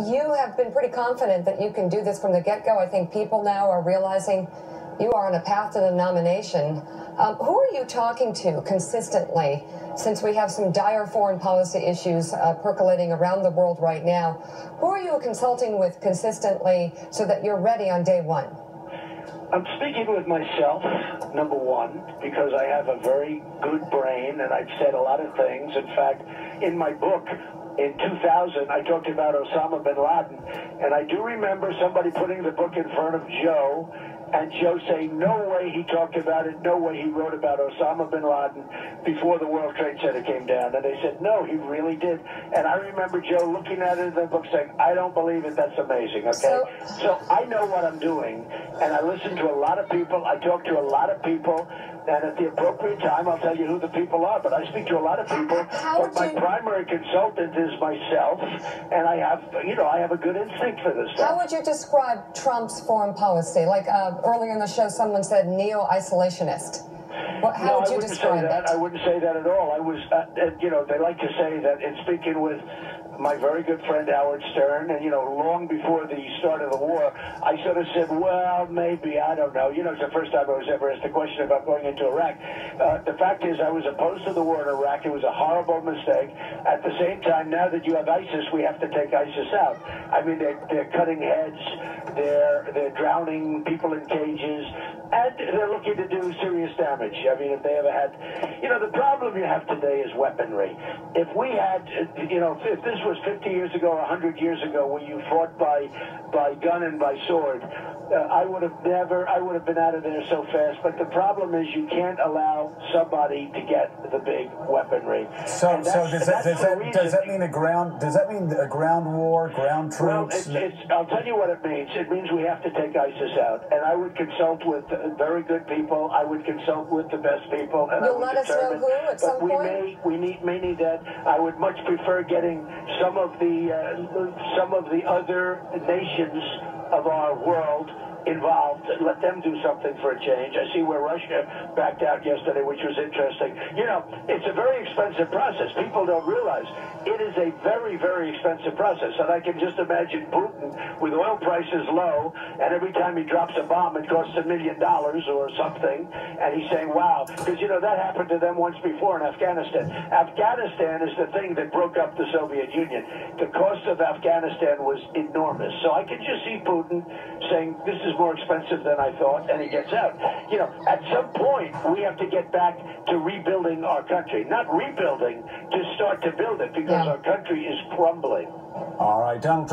you have been pretty confident that you can do this from the get-go. I think people now are realizing you are on a path to the nomination. Who are you talking to consistently, since we have some dire foreign policy issues percolating around the world right now? Who are you consulting with consistently so that you're ready on day one? I'm speaking with myself, number one, because I have a very good brain and I've said a lot of things. In fact, in my book, in 2000, I talked about Osama bin Laden, and I do remember somebody putting the book in front of Joe, and Joe saying, no way he talked about it, no way he wrote about Osama bin Laden before the World Trade Center came down. And they said, no, he really did. And I remember Joe looking at it in the book saying, I don't believe it, that's amazing, okay? So I know what I'm doing, and I listen to a lot of people, I talk to a lot of people, and at the appropriate time, I'll tell you who the people are. But I speak to a lot of people, but my primary consultant is myself, and I have a good instinct for this stuff. How would you describe Trump's foreign policy? Like earlier in the show, someone said neo-isolationist. How would you describe that? I wouldn't say that at all. I was, they like to say that in speaking with my very good friend Howard Stern, and, long before the start of the war, I sort of said, well, maybe, I don't know. It's the first time I was ever asked a question about going into Iraq. The fact is, I was opposed to the war in Iraq. It was a horrible mistake. At the same time, now that you have ISIS, we have to take ISIS out. I mean, they're cutting heads, they're drowning people in cages, and they're looking to do serious damage. I mean, if they ever had, the problem you have today is weaponry. If we had, if this was 50 years ago or 100 years ago, where you fought by gun and by sword, I would have been out of there so fast. But the problem is you can't allow somebody to get the big weaponry. So does that mean a ground war, ground troops? Well, I'll tell you what it means. It means we have to take ISIS out, and I would consult with very good people. I would consult with the best people, and you'll let us know who at some point. We may need that. I would much prefer getting some of the other nations of our world involved. Let them do something for a change. I see where Russia backed out yesterday, which was interesting. It's a very expensive process. People don't realize it is a very, very expensive process. And I can just imagine Putin with oil prices low, and every time he drops a bomb, it costs $1 million or something. And he's saying, wow, because, that happened to them once before in Afghanistan. Afghanistan is the thing that broke up the Soviet Union. The cost of Afghanistan was enormous. So I can just see Putin saying, this is more expensive than I thought, and he gets out. At some point, we have to get back to rebuilding our country. Not rebuilding, to start to build it, because our country is crumbling. All right, Donald Trump.